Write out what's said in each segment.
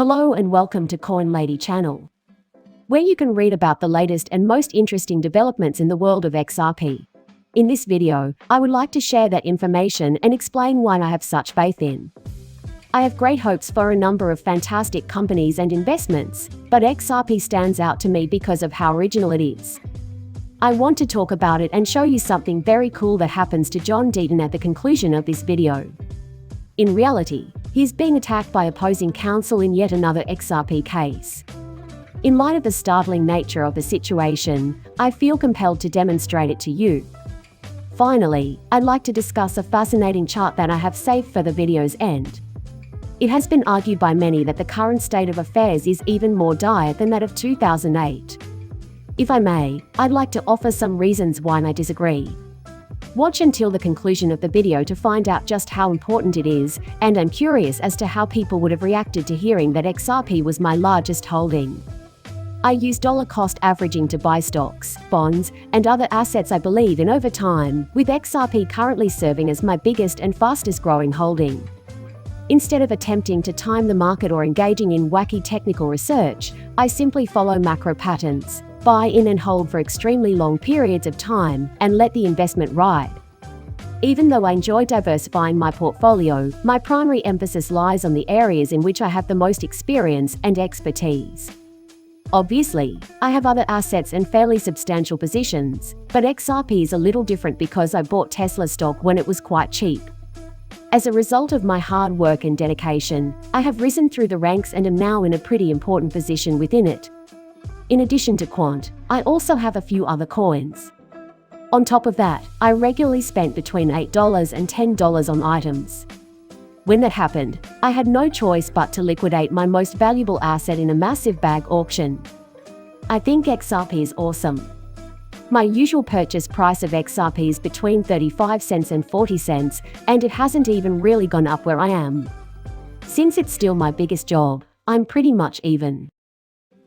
Hello and welcome to Coin Lady channel, where you can read about the latest and most interesting developments in the world of XRP. In this video, I would like to share that information and explain why I have such faith in. I have great hopes for a number of fantastic companies and investments, but XRP stands out to me because of how original it is. I want to talk about it and show you something very cool that happens to John Deaton at the conclusion of this video. In reality, he is being attacked by opposing counsel in yet another XRP case. In light of the startling nature of the situation, I feel compelled to demonstrate it to you. Finally, I'd like to discuss a fascinating chart that I have saved for the video's end. It has been argued by many that the current state of affairs is even more dire than that of 2008. If I may, I'd like to offer some reasons why I disagree. Watch until the conclusion of the video to find out just how important it is, and I'm curious as to how people would have reacted to hearing that XRP was my largest holding. I use dollar cost averaging to buy stocks, bonds, and other assets I believe in over time, with XRP currently serving as my biggest and fastest growing holding. Instead of attempting to time the market or engaging in wacky technical research, I simply follow macro patterns, buy in and hold for extremely long periods of time, and let the investment ride. Even though I enjoy diversifying my portfolio, my primary emphasis lies on the areas in which I have the most experience and expertise. Obviously, I have other assets and fairly substantial positions, but XRP is a little different because I bought Tesla stock when it was quite cheap. As a result of my hard work and dedication, I have risen through the ranks and am now in a pretty important position within it. In addition to Quant, I also have a few other coins. On top of that, I regularly spent between $8 and $10 on items. When that happened, I had no choice but to liquidate my most valuable asset in a massive bag auction. I think XRP is awesome. My usual purchase price of XRP is between 35 cents and 40 cents, and it hasn't even really gone up where I am. Since it's still my biggest job, I'm pretty much even.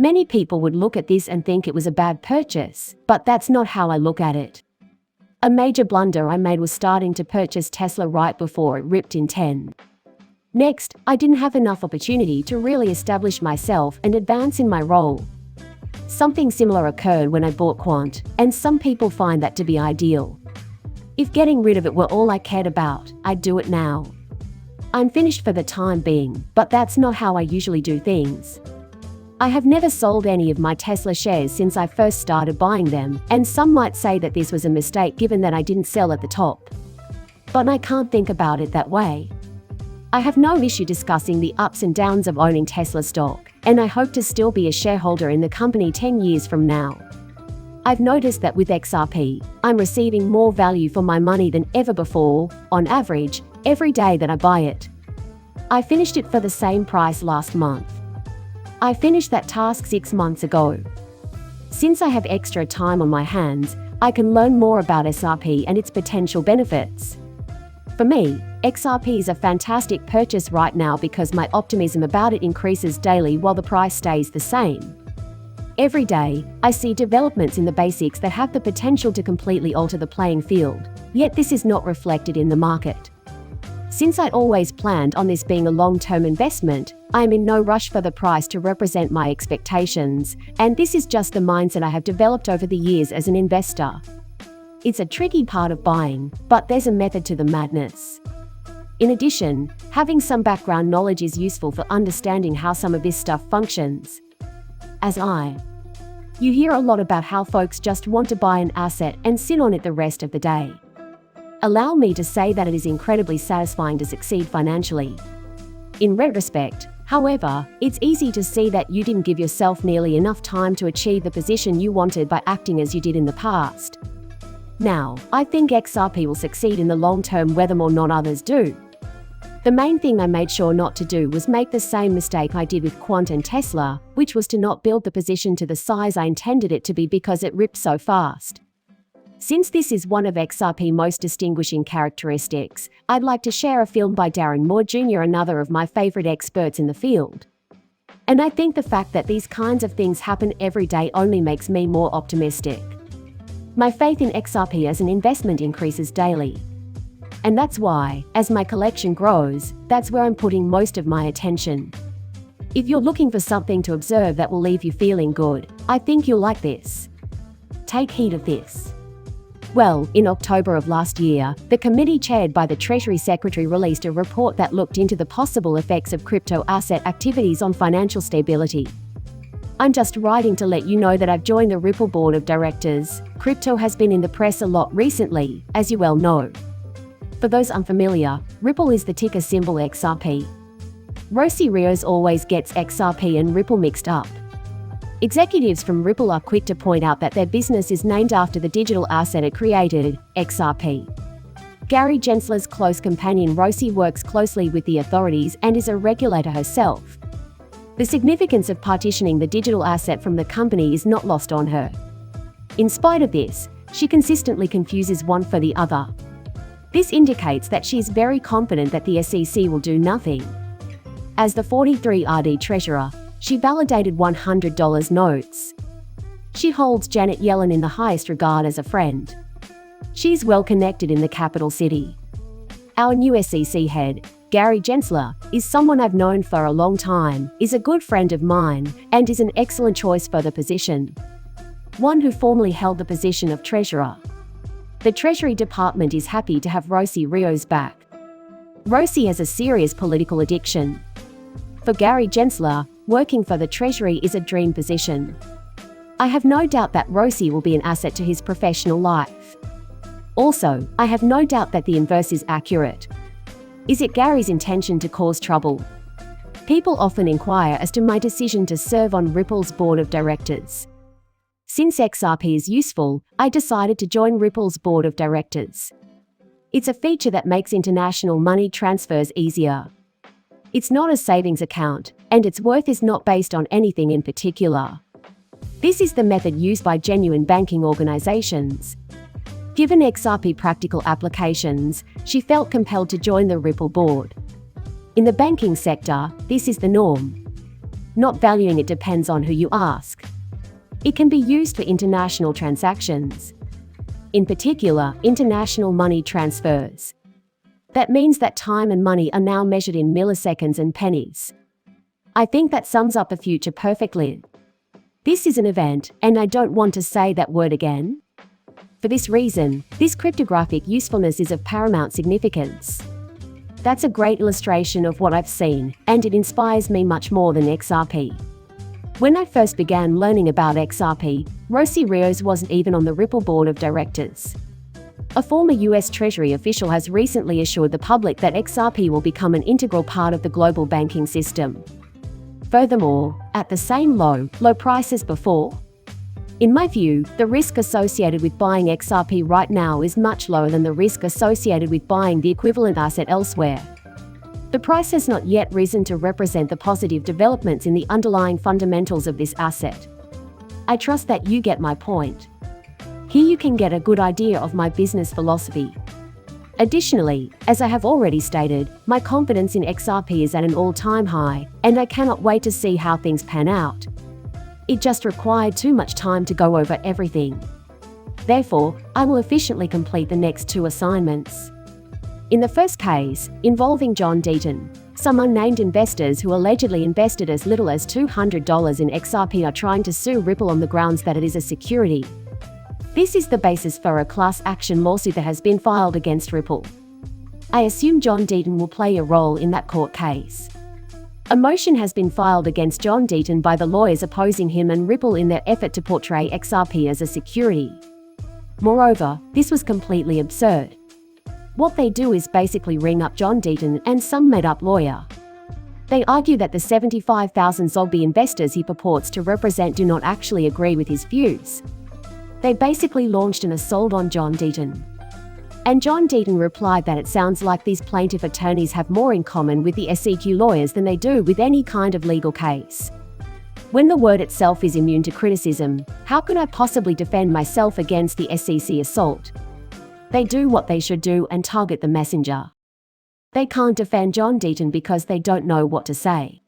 Many people would look at this and think it was a bad purchase, but that's not how I look at it. A major blunder I made was starting to purchase Tesla right before it ripped in 10. Next, I didn't have enough opportunity to really establish myself and advance in my role. Something similar occurred when I bought Quant, and some people find that to be ideal. If getting rid of it were all I cared about, I'd do it now. I'm finished for the time being, but that's not how I usually do things. I have never sold any of my Tesla shares since I first started buying them, and some might say that this was a mistake given that I didn't sell at the top. But I can't think about it that way. I have no issue discussing the ups and downs of owning Tesla stock, and I hope to still be a shareholder in the company 10 years from now. I've noticed that with XRP, I'm receiving more value for my money than ever before, on average, every day that I buy it. I finished it for the same price last month. I finished that task 6 months ago. Since I have extra time on my hands, I can learn more about XRP and its potential benefits. For me, XRP is a fantastic purchase right now because my optimism about it increases daily while the price stays the same. Every day, I see developments in the basics that have the potential to completely alter the playing field, yet this is not reflected in the market. Since I always planned on this being a long-term investment, I am in no rush for the price to represent my expectations, and this is just the mindset I have developed over the years as an investor. It's a tricky part of buying, but there's a method to the madness. In addition, having some background knowledge is useful for understanding how some of this stuff functions. You hear a lot about how folks just want to buy an asset and sit on it the rest of the day. Allow me to say that it is incredibly satisfying to succeed financially. In retrospect, however, it's easy to see that you didn't give yourself nearly enough time to achieve the position you wanted by acting as you did in the past. Now, I think XRP will succeed in the long term whether or not others do. The main thing I made sure not to do was make the same mistake I did with Quant and Tesla, which was to not build the position to the size I intended it to be because it ripped so fast. Since this is one of XRP's most distinguishing characteristics, I'd like to share a film by Darren Moore Jr., another of my favorite experts in the field. And I think the fact that these kinds of things happen every day only makes me more optimistic. My faith in XRP as an investment increases daily. And that's why, as my collection grows, that's where I'm putting most of my attention. If you're looking for something to observe that will leave you feeling good, I think you'll like this. Take heed of this. Well, in October of last year, the committee chaired by the Treasury Secretary released a report that looked into the possible effects of crypto asset activities on financial stability. I'm just writing to let you know that I've joined the Ripple board of directors. Crypto has been in the press a lot recently, as you well know. For those unfamiliar, Ripple is the ticker symbol XRP. Rosie Rios always gets XRP and Ripple mixed up. Executives from Ripple are quick to point out that their business is named after the digital asset it created, XRP. Gary Gensler's close companion Rosie works closely with the authorities and is a regulator herself. The significance of partitioning the digital asset from the company is not lost on her. In spite of this, she consistently confuses one for the other. This indicates that she is very confident that the SEC will do nothing. As the 43RD treasurer, she validated $100 notes. She holds Janet Yellen in the highest regard as a friend. She's well connected in the capital city. Our new SEC head, Gary Gensler, is someone I've known for a long time, is a good friend of mine, and is an excellent choice for the position. One who formerly held the position of treasurer. The Treasury Department is happy to have Rosie Rios back. Rosie has a serious political addiction. For Gary Gensler, working for the Treasury is a dream position. I have no doubt that Rosie will be an asset to his professional life. Also, I have no doubt that the inverse is accurate. Is it Gary's intention to cause trouble? People often inquire as to my decision to serve on Ripple's board of directors. Since XRP is useful, I decided to join Ripple's board of directors. It's a feature that makes international money transfers easier. It's not a savings account, and its worth is not based on anything in particular. This is the method used by genuine banking organizations. Given XRP practical applications, she felt compelled to join the Ripple board. In the banking sector, this is the norm. Not valuing it depends on who you ask. It can be used for international transactions. In particular, international money transfers. That means that time and money are now measured in milliseconds and pennies. I think that sums up the future perfectly. This is an event, and I don't want to say that word again. For this reason, this cryptographic usefulness is of paramount significance. That's a great illustration of what I've seen, and it inspires me much more than XRP. When I first began learning about XRP, Rosie Rios wasn't even on the Ripple board of directors. A former US Treasury official has recently assured the public that XRP will become an integral part of the global banking system. Furthermore, at the same low price as before. In my view, the risk associated with buying XRP right now is much lower than the risk associated with buying the equivalent asset elsewhere. The price has not yet risen to represent the positive developments in the underlying fundamentals of this asset. I trust that you get my point. Here you can get a good idea of my business philosophy. Additionally, as I have already stated, my confidence in XRP is at an all-time high, and I cannot wait to see how things pan out. It just required too much time to go over everything. Therefore, I will efficiently complete the next two assignments. In the first case, involving John Deaton, some unnamed investors who allegedly invested as little as $200 in XRP are trying to sue Ripple on the grounds that it is a security. This is the basis for a class action lawsuit that has been filed against Ripple. I assume John Deaton will play a role in that court case. A motion has been filed against John Deaton by the lawyers opposing him and Ripple in their effort to portray XRP as a security. Moreover, this was completely absurd. What they do is basically ring up John Deaton and some made-up lawyer. They argue that the 75,000 zombie investors he purports to represent do not actually agree with his views. They basically launched an assault on John Deaton. And John Deaton replied that it sounds like these plaintiff attorneys have more in common with the SEC lawyers than they do with any kind of legal case. When the word itself is immune to criticism, how could I possibly defend myself against the SEC assault? They do what they should do and target the messenger. They can't defend John Deaton because they don't know what to say.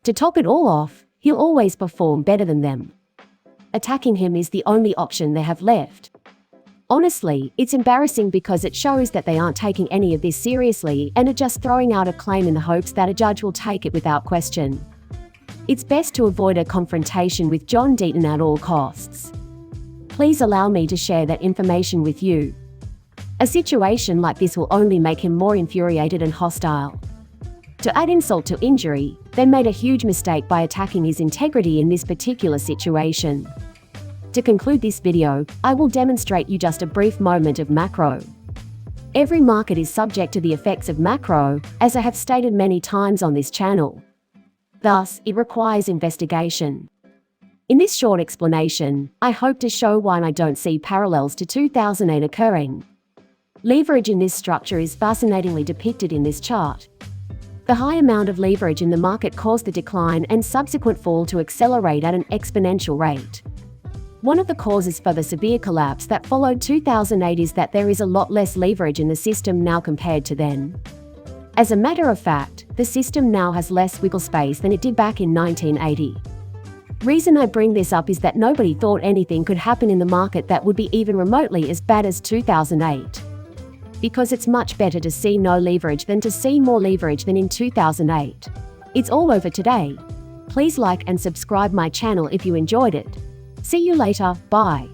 To top it all off, he'll always perform better than them. Attacking him is the only option they have left. Honestly, it's embarrassing because it shows that they aren't taking any of this seriously and are just throwing out a claim in the hopes that a judge will take it without question. It's best to avoid a confrontation with John Deaton at all costs. Please allow me to share that information with you. A situation like this will only make him more infuriated and hostile. To add insult to injury, they made a huge mistake by attacking his integrity in this particular situation. To conclude this video, I will demonstrate you just a brief moment of macro. Every market is subject to the effects of macro, as I have stated many times on this channel. Thus, it requires investigation. In this short explanation, I hope to show why I don't see parallels to 2008 occurring. Leverage in this structure is fascinatingly depicted in this chart. The high amount of leverage in the market caused the decline and subsequent fall to accelerate at an exponential rate. One of the causes for the severe collapse that followed 2008 is that there is a lot less leverage in the system now compared to then. As a matter of fact, the system now has less wiggle space than it did back in 1980. Reason I bring this up is that nobody thought anything could happen in the market that would be even remotely as bad as 2008. Because it's much better to see no leverage than to see more leverage than in 2008. It's all over today. Please like and subscribe my channel if you enjoyed it. See you later, bye.